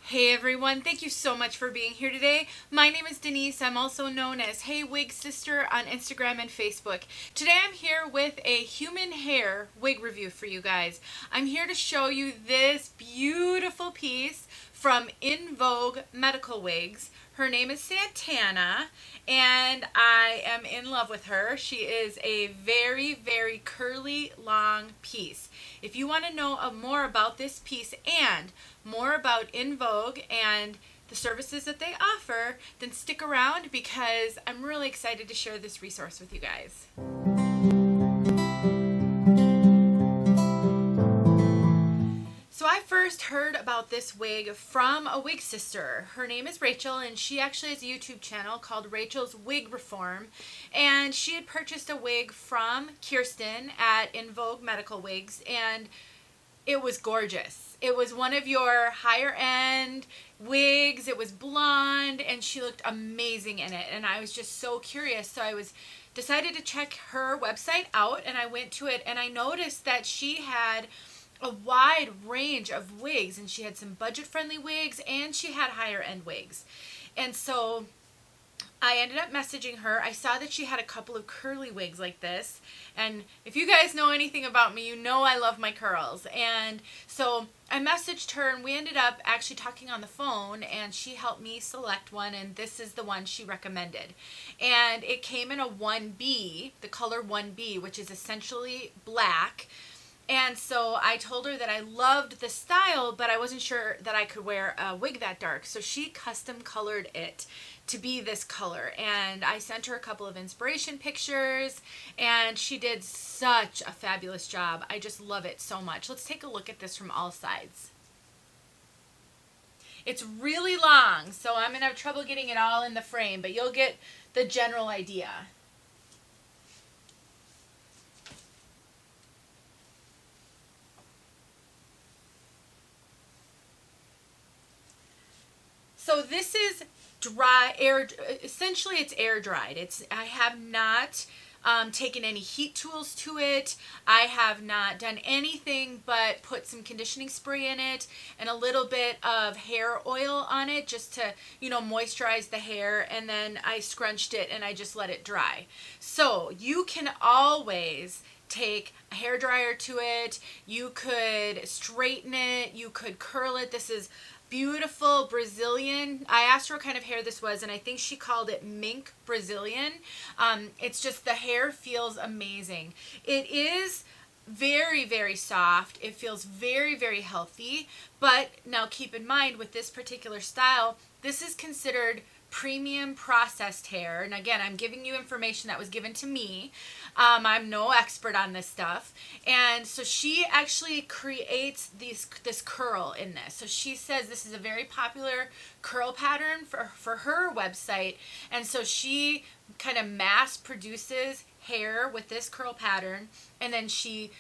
Hey everyone, thank you so much for being here today. My name is Denise. I'm also known as heywigsister on Instagram and Facebook. Today I'm here with a human hair wig review for you guys. I'm here to show you this beautiful piece from In Vogue Medical Wigs. Her name is Santana, and I am in love with her. She is a very, very curly, long piece. If you want to know more about this piece and more about In Vogue and the services that they offer, then stick around because I'm really excited to share this resource with you guys. So I first heard about this wig from a wig sister. Her name is Rachel, and she actually has a YouTube channel called Rachel's Wig Reform. And she had purchased a wig from Kirsten at In Vogue Medical Wigs, and it was gorgeous. It was one of your higher end wigs. It was blonde, and she looked amazing in it. And I was just so curious. So I decided to check her website out, and I went to it, and I noticed that she had a wide range of wigs, and she had some budget-friendly wigs, and she had higher-end wigs. And so I ended up messaging her. I saw that she had a couple of curly wigs like this, and if you guys know anything about me, you know I love my curls. And so I messaged her, and we ended up actually talking on the phone, and she helped me select one, and this is the one she recommended. And it came in a 1B, the color 1B, which is essentially black. And so I told her that I loved the style, but I wasn't sure that I could wear a wig that dark. So she custom colored it to be this color. And I sent her a couple of inspiration pictures, and she did such a fabulous job. I just love it so much. Let's take a look at this from all sides. It's really long, so I'm going to have trouble getting it all in the frame, but you'll get the general idea. So this is dry air. Essentially, it's air dried. I have not taken any heat tools to it. I have not done anything but put some conditioning spray in it and a little bit of hair oil on it just to, moisturize the hair. And then I scrunched it and I just let it dry. So you can always take a hair dryer to it. You could straighten it. You could curl it. This is beautiful Brazilian. I asked her what kind of hair this was, and I think she called it mink Brazilian. It's just, the hair feels amazing. It is very, very soft. It feels very, very healthy. But now keep in mind, with this particular style, this is considered premium processed hair. And again, I'm giving you information that was given to me. I'm no expert on this stuff. And so she actually creates this curl in this. So she says this is a very popular curl pattern for her website. And so she kind of mass produces hair with this curl pattern, and then she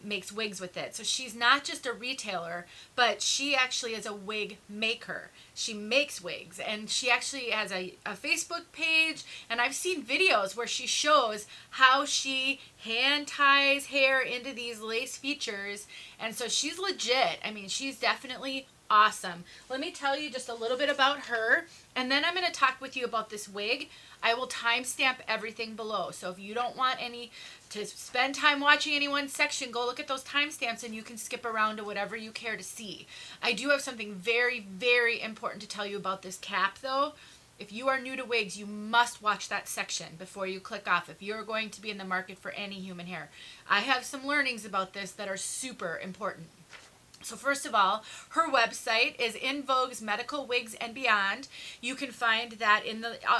makes wigs with it. So she's not just a retailer, but she actually is a wig maker. She makes wigs, and she actually has a Facebook page, and I've seen videos where she shows how she hand ties hair into these lace features, and so she's legit. I mean, she's definitely awesome. Let me tell you just a little bit about her, and then I'm going to talk with you about this wig. I will timestamp everything below, so if you don't want to spend time watching any one section, go look at those timestamps and you can skip around to whatever you care to see. I do have something very, very important to tell you about this cap, though. If you are new to wigs, you must watch that section before you click off if you're going to be in the market for any human hair. I have some learnings about this that are super important. So first of all, her website is In Vogue's Medical Wigs and Beyond. You can find that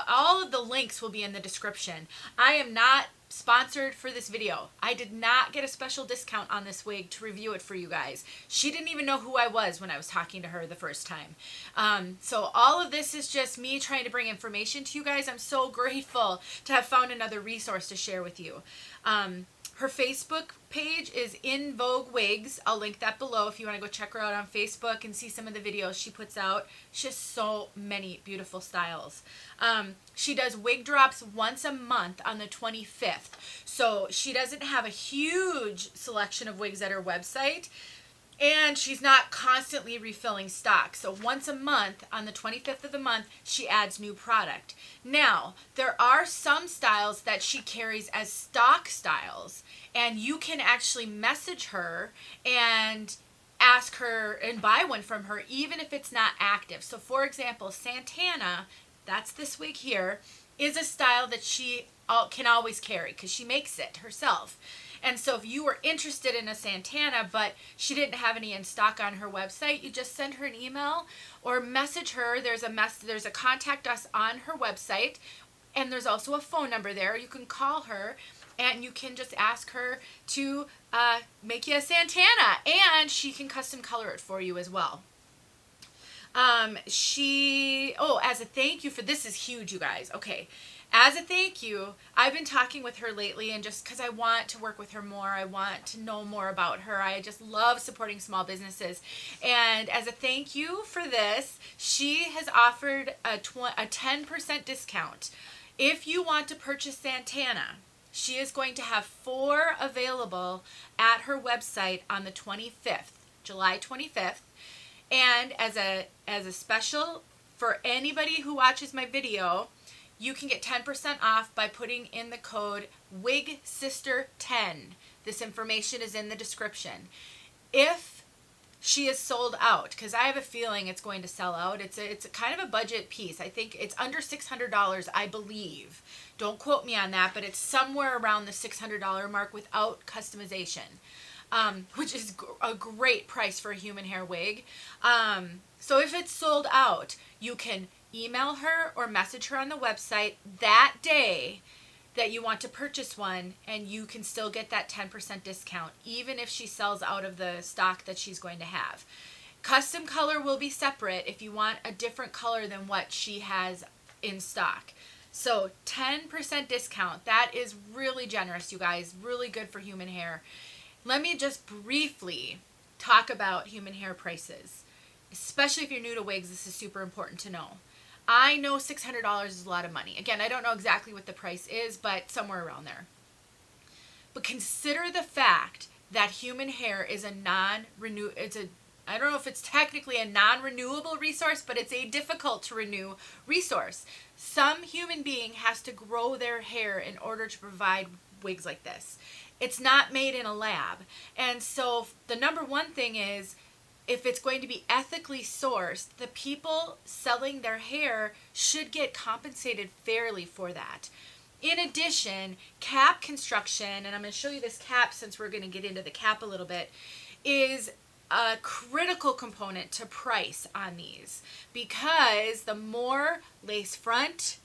all of the links will be in the description. I am not sponsored for this video. I did not get a special discount on this wig to review it for you guys. She didn't even know who I was when I was talking to her the first time. So all of this is just me trying to bring information to you guys. I'm so grateful to have found another resource to share with you. Her Facebook page is In Vogue Wigs. I'll link that below if you want to go check her out on Facebook and see some of the videos she puts out. She has so many beautiful styles. She does wig drops once a month on the 25th. So she doesn't have a huge selection of wigs at her website, And she's not constantly refilling stock. So once a month, on the 25th of the month, she adds new product. Now, there are some styles that she carries as stock styles, and you can actually message her and ask her and buy one from her, even if it's not active. So for example, Santana, that's this wig here, is a style that she can always carry because she makes it herself. And so if you were interested in a Santana, but she didn't have any in stock on her website, you just send her an email or message her. There's a contact us on her website, and there's also a phone number there. You can call her, and you can just ask her to make you a Santana, and she can custom color it for you as well. As a thank you for this is huge, you guys. Okay. As a thank you, I've been talking with her lately, and just because I want to work with her more, I want to know more about her. I just love supporting small businesses. And as a thank you for this, she has offered a 10% discount. If you want to purchase Santana, she is going to have 4 available at her website on the 25th, July 25th. And as a special for anybody who watches my video, you can get 10% off by putting in the code WIGsister10. This information is in the description. If she is sold out, because I have a feeling it's going to sell out. It's a kind of a budget piece. I think it's under $600, I believe. Don't quote me on that, but it's somewhere around the $600 mark without customization, which is a great price for a human hair wig. So if it's sold out, you can email her or message her on the website that day that you want to purchase one, and you can still get that 10% discount, even if she sells out of the stock that she's going to have. Custom color will be separate if you want a different color than what she has in stock. So 10% discount, that is really generous, you guys, really good for human hair. Let me just briefly talk about human hair prices, especially if you're new to wigs. This is super important to know. I know $600 is a lot of money. Again, I don't know exactly what the price is, but somewhere around there. But consider the fact that human hair is I don't know if it's technically a non-renewable resource, but it's a difficult to renew resource. Some human being has to grow their hair in order to provide wigs like this. It's not made in a lab. And so the number one thing is, if it's going to be ethically sourced, the people selling their hair should get compensated fairly for that. In addition, cap construction, and I'm going to show you this cap since we're going to get into the cap a little bit, is a critical component to price on these, because the more lace front,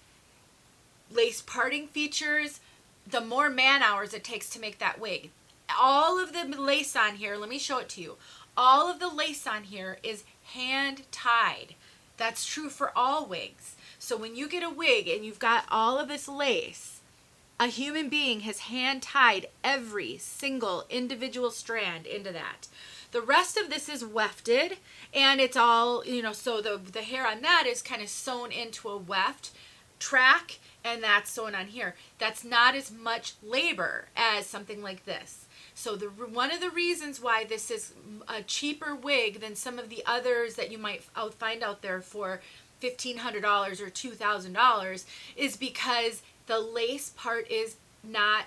lace parting features, the more man hours it takes to make that wig. All of the lace on here, let me show it to you. All of the lace on here is hand tied. That's true for all wigs. So when you get a wig and you've got all of this lace, a human being has hand tied every single individual strand into that. The rest of this is wefted, and it's all, so the hair on that is kind of sewn into a weft track, and that's sewn on here. That's not as much labor as something like this. So one of the reasons why this is a cheaper wig than some of the others that you might find out there for $1,500 or $2,000 is because the lace part is not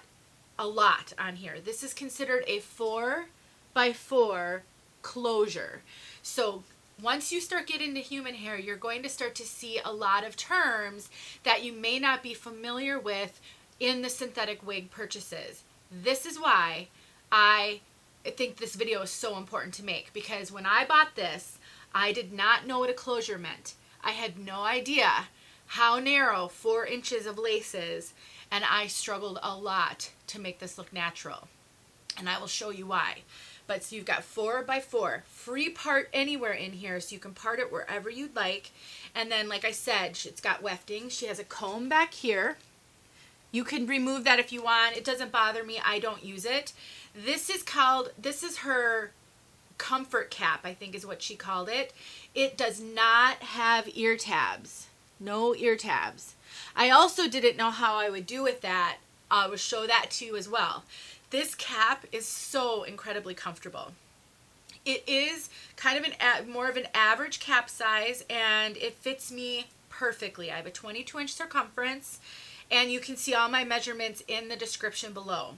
a lot on here. This is considered a 4x4 closure. So once you start getting into human hair, you're going to start to see a lot of terms that you may not be familiar with in the synthetic wig purchases. This is why I think this video is so important to make, because when I bought this, I did not know what a closure meant. I had no idea how narrow 4 inches of lace is, and I struggled a lot to make this look natural. And I will show you why. But so you've got 4x4, free part anywhere in here, so you can part it wherever you'd like. And then, like I said, it's got wefting. She has a comb back here. You can remove that if you want. It doesn't bother me. I don't use it. This is her comfort cap, I think is what she called it. It does not have ear tabs. No ear tabs. I also didn't know how I would do with that. I will show that to you as well. This cap is so incredibly comfortable. It is kind of more of an average cap size, and it fits me perfectly. I have a 22-inch circumference, and you can see all my measurements in the description below.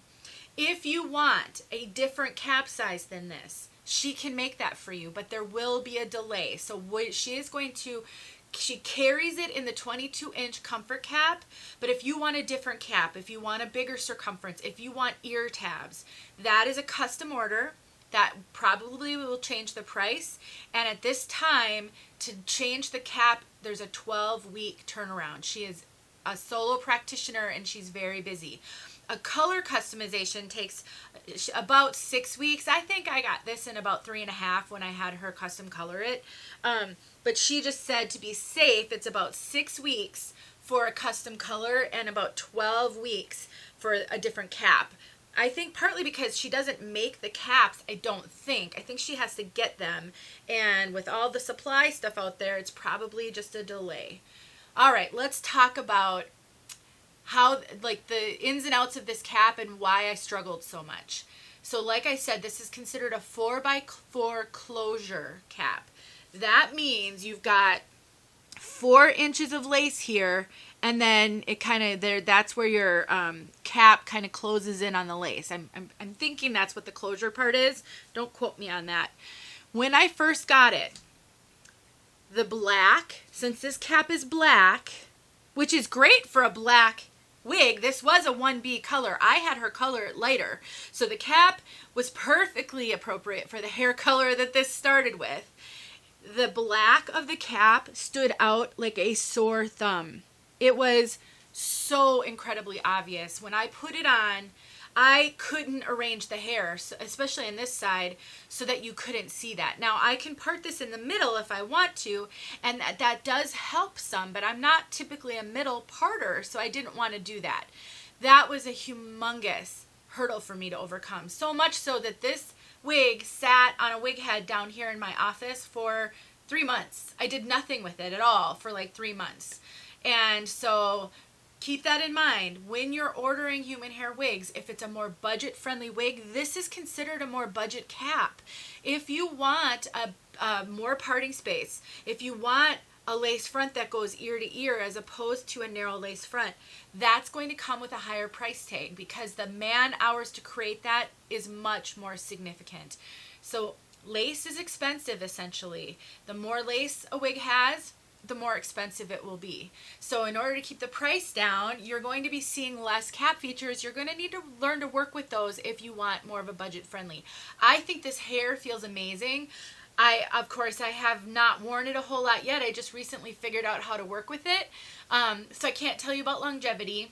If you want a different cap size than this, she can make that for you, but there will be a delay. So what she is going to, she carries it in the 22-inch comfort cap, but if you want a different cap, if you want a bigger circumference, if you want ear tabs, that is a custom order. That probably will change the price. And at this time, to change the cap, there's a 12-week turnaround. She is a solo practitioner and she's very busy. A color customization takes about 6 weeks. I think I got this in about 3.5 when I had her custom color it. But she just said to be safe, it's about 6 weeks for a custom color and about 12 weeks for a different cap. I think partly because she doesn't make the caps, I don't think. I think she has to get them. And with all the supply stuff out there, it's probably just a delay. All right, let's talk about how, like, the ins and outs of this cap and why I struggled so much. So like I said, this is considered a 4x4 closure cap. That means you've got 4 inches of lace here, and then it kind of there. That's where your cap kind of closes in on the lace. I'm thinking that's what the closure part is. Don't quote me on that. When I first got it, the black, since this cap is black, which is great for a black wig, this was a 1B color. I had her color it lighter. So the cap was perfectly appropriate for the hair color that this started with. The black of the cap stood out like a sore thumb. It was so incredibly obvious. When I put it on, I couldn't arrange the hair, especially on this side, so that you couldn't see that. Now, I can part this in the middle if I want to, and that does help some, but I'm not typically a middle parter, so I didn't want to do that. That was a humongous hurdle for me to overcome, so much so that this wig sat on a wig head down here in my office for 3 months. I did nothing with it at all for like 3 months. And so keep that in mind when you're ordering human hair wigs. If it's a more budget-friendly wig, this is considered a more budget cap. If you want a more parting space, if you want a lace front that goes ear to ear as opposed to a narrow lace front, that's going to come with a higher price tag because the man hours to create that is much more significant. So lace is expensive essentially. The more lace a wig has, the more expensive it will be. So in order to keep the price down, you're going to be seeing less cap features. You're going to need to learn to work with those if you want more of a budget friendly. I think this hair feels amazing. Of course, I have not worn it a whole lot yet. I just recently figured out how to work with it. So I can't tell you about longevity.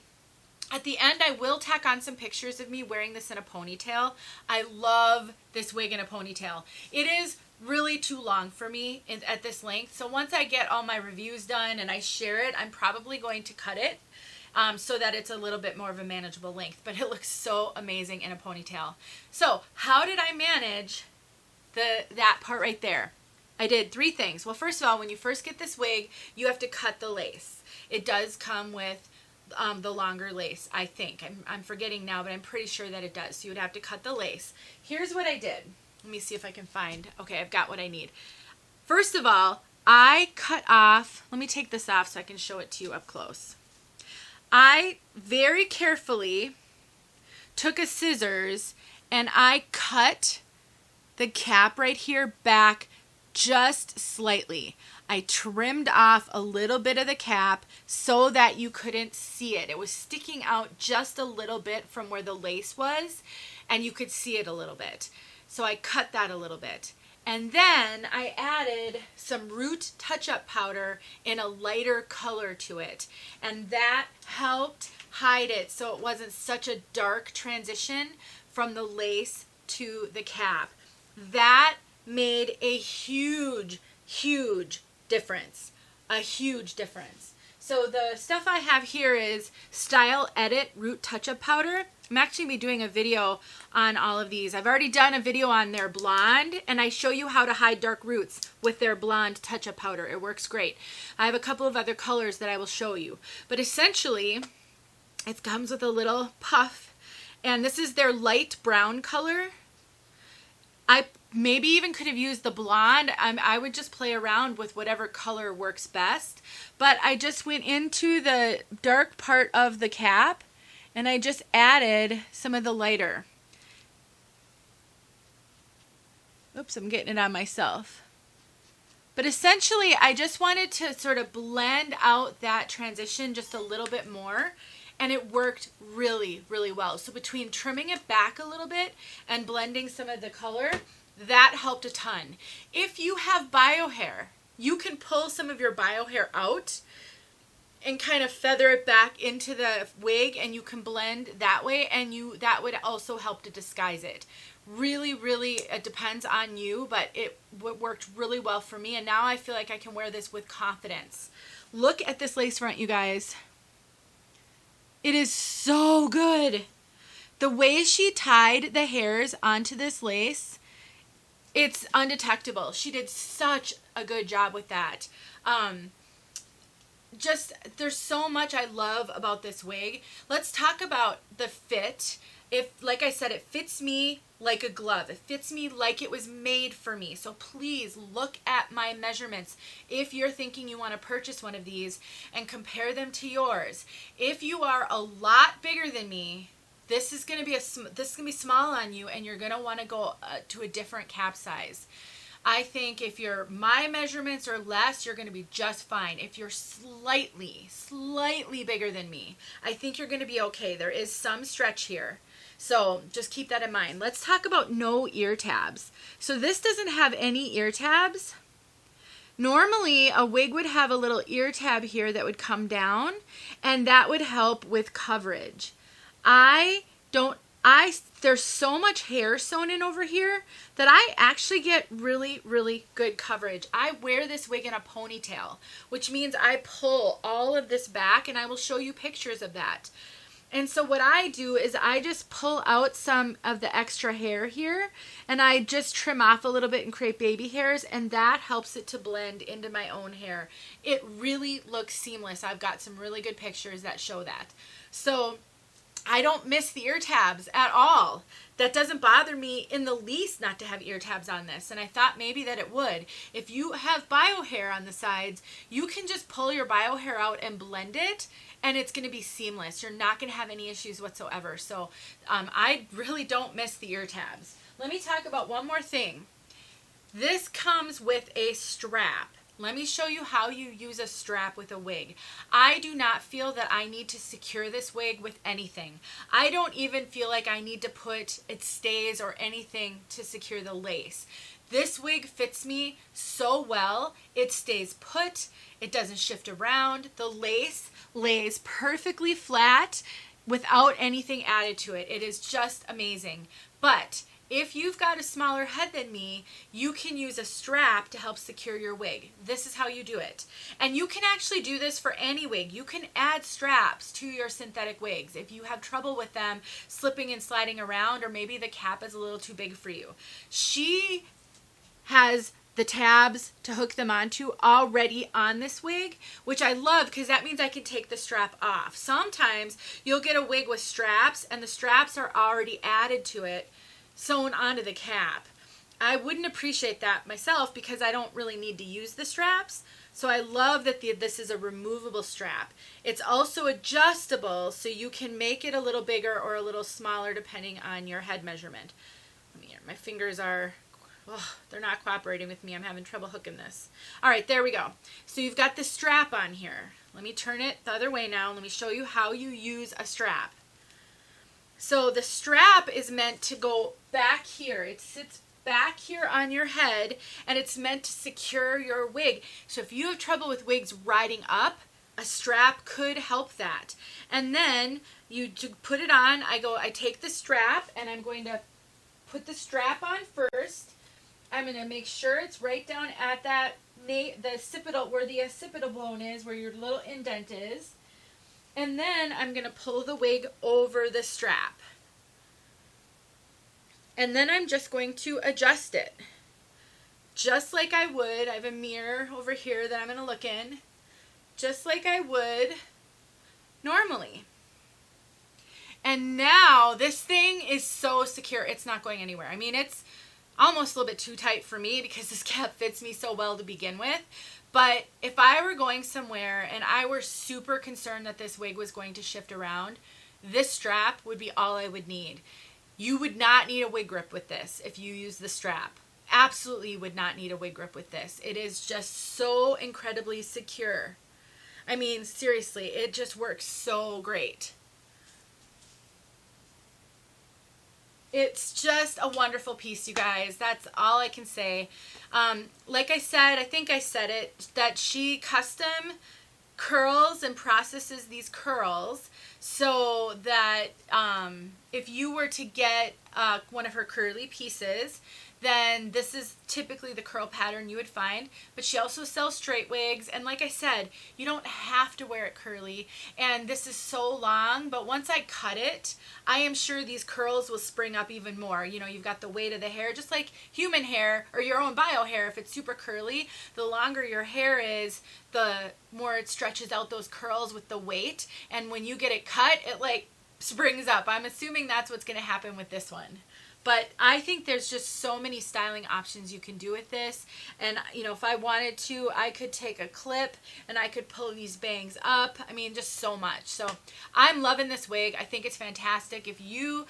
At the end, I will tack on some pictures of me wearing this in a ponytail. I love this wig in a ponytail. It is really too long for me at this length. So once I get all my reviews done and I share it, I'm probably going to cut it so that it's a little bit more of a manageable length. But it looks so amazing in a ponytail. So how did I manage that part right there? I did 3 things. Well, first of all, when you first get this wig, you have to cut the lace. It does come with the longer lace, I think. I'm forgetting now, but I'm pretty sure that it does. So you would have to cut the lace. Here's what I did. Let me see if I can find. Okay, I've got what I need. First of all, I cut off. Let me take this off so I can show it to you up close. I very carefully took a scissors and I cut the cap right here back just slightly. I trimmed off a little bit of the cap so that you couldn't see it. It was sticking out just a little bit from where the lace was, and you could see it a little bit. So I cut that a little bit. And then I added some root touch-up powder in a lighter color to it. And that helped hide it so it wasn't such a dark transition from the lace to the cap. That made a huge, huge difference. A huge difference. So the stuff I have here is Style Edit Root Touch-Up Powder. I'm actually going to be doing a video on all of these. I've already done a video on their blonde, and I show you how to hide dark roots with their blonde touch-up powder. It works great. I have a couple of other colors that I will show you. But essentially, it comes with a little puff, and this is their light brown color. I maybe even could have used the blonde. I would just play around with whatever color works best. But I just went into the dark part of the cap and I just added some of the lighter. Oops, I'm getting it on myself. But essentially, I just wanted to sort of blend out that transition just a little bit more. And it worked really, really well. So between trimming it back a little bit and blending some of the color, that helped a ton. If you have bio hair, you can pull some of your bio hair out and kind of feather it back into the wig, and you can blend that way, and that would also help to disguise it. Really, really, it depends on you, but it worked really well for me, and now I feel like I can wear this with confidence. Look at this lace front, you guys. It is so good. The way she tied the hairs onto this lace, it's undetectable. She did such a good job with that. There's so much I love about this wig. Let's talk about the fit. Like I said, it fits me like a glove. It fits me like it was made for me. So please look at my measurements if you're thinking you want to purchase one of these and compare them to yours. If you are a lot bigger than me, this is going to be small on you, and you're going to want to go to a different cap size. I think if you're my measurements or less, you're going to be just fine. If you're slightly bigger than me, I think you're going to be okay. There is some stretch here. So just keep that in mind. Let's talk about no ear tabs. So this doesn't have any ear tabs. Normally a wig would have a little ear tab here that would come down, and that would help with coverage. There's so much hair sewn in over here that I actually get really, really good coverage. I wear this wig in a ponytail, which means I pull all of this back, and I will show you pictures of that. And so what I do is I just pull out some of the extra hair here, and I just trim off a little bit and create baby hairs, and that helps it to blend into my own hair. It really looks seamless. I've got some really good pictures that show that. So I don't miss the ear tabs at all. That doesn't bother me in the least not to have ear tabs on this, and I thought maybe that it would. If you have bio hair on the sides, you can just pull your bio hair out and blend it, and it's going to be seamless. You're not going to have any issues whatsoever. So I really don't miss the ear tabs. Let me talk about one more thing. This comes with a strap. Let me show you how you use a strap with a wig. I do not feel that I need to secure this wig with anything. I don't even feel like I need to put it stays or anything to secure the lace. This wig fits me so well. It stays put. It doesn't shift around. The lace lays perfectly flat without anything added to it. It is just amazing. But if you've got a smaller head than me, you can use a strap to help secure your wig. This is how you do it. And you can actually do this for any wig. You can add straps to your synthetic wigs if you have trouble with them slipping and sliding around, or maybe the cap is a little too big for you. She has the tabs to hook them onto already on this wig, which I love because that means I can take the strap off. Sometimes you'll get a wig with straps and the straps are already added to it, sewn onto the cap. I wouldn't appreciate that myself because I don't really need to use the straps. So I love that this is a removable strap. It's also adjustable, so you can make it a little bigger or a little smaller depending on your head measurement. My fingers are, they're not cooperating with me. I'm having trouble hooking this. All right, there we go. So you've got the strap on here. Let me turn it the other way now. Let me show you how you use a strap. So the strap is meant to go back here. It sits back here on your head, and it's meant to secure your wig. So if you have trouble with wigs riding up, a strap could help that. And then to put it on, I take the strap, and I'm going to put the strap on first. I'm going to make sure it's right down at that the occipital, where the occipital bone is, where your little indent is. And then I'm going to pull the wig over the strap. And then I'm just going to adjust it. Just like I would. I have a mirror over here that I'm going to look in. Just like I would normally. And now this thing is so secure. It's not going anywhere. I mean, almost a little bit too tight for me because this cap fits me so well to begin with. But if I were going somewhere and I were super concerned that this wig was going to shift around, this strap would be all I would need. You would not need a wig grip with this if you use the strap. Absolutely would not need a wig grip with this. It is just so incredibly secure. I mean, seriously, it just works so great. It's just a wonderful piece, you guys. That's all I can say. Like I said, I think I said it, that she custom curls and processes these curls so that if you were to get one of her curly pieces, then this is typically the curl pattern you would find. But she also sells straight wigs, and like I said, you don't have to wear it curly. And this is so long, but once I cut it, I am sure these curls will spring up even more. You know, you've got the weight of the hair, just like human hair or your own bio hair. If it's super curly, the longer your hair is, the more it stretches out those curls with the weight. And when you get it cut, it like springs up. I'm assuming that's what's going to happen with this one. But I think there's just so many styling options you can do with this. And, you know, if I wanted to, I could take a clip and I could pull these bangs up. I mean, just so much. So I'm loving this wig. I think it's fantastic. If you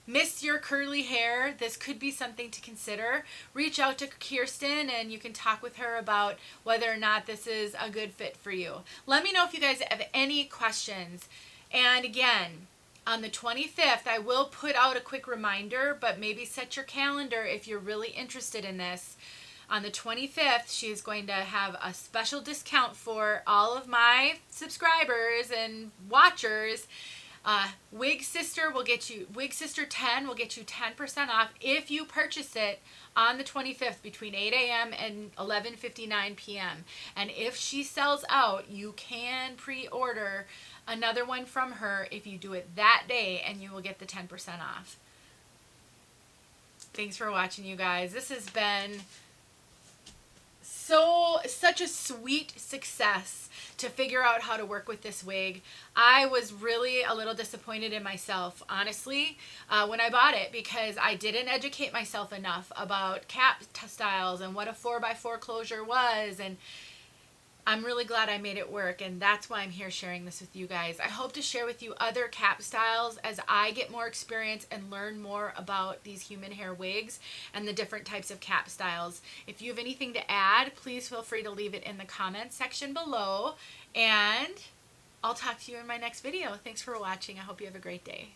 miss your curly hair, this could be something to consider. Reach out to Kirsten and you can talk with her about whether or not this is a good fit for you. Let me know if you guys have any questions. And again, on the 25th, I will put out a quick reminder, but maybe set your calendar if you're really interested in this. On the 25th, she's going to have a special discount for all of my subscribers and watchers. WIGsister will get you, WIGsister 10 will get you 10% off if you purchase it on the 25th between 8 a.m. and 11:59 p.m. And if she sells out, you can pre-order another one from her if you do it that day, and you will get the 10% off. Thanks for watching, you guys. This has been such a sweet success to figure out how to work with this wig. I was really a little disappointed in myself, honestly, when I bought it, because I didn't educate myself enough about cap styles and what a 4x4 closure was, and I'm really glad I made it work, and that's why I'm here sharing this with you guys. I hope to share with you other cap styles as I get more experience and learn more about these human hair wigs and the different types of cap styles. If you have anything to add, please feel free to leave it in the comments section below, and I'll talk to you in my next video. Thanks for watching. I hope you have a great day.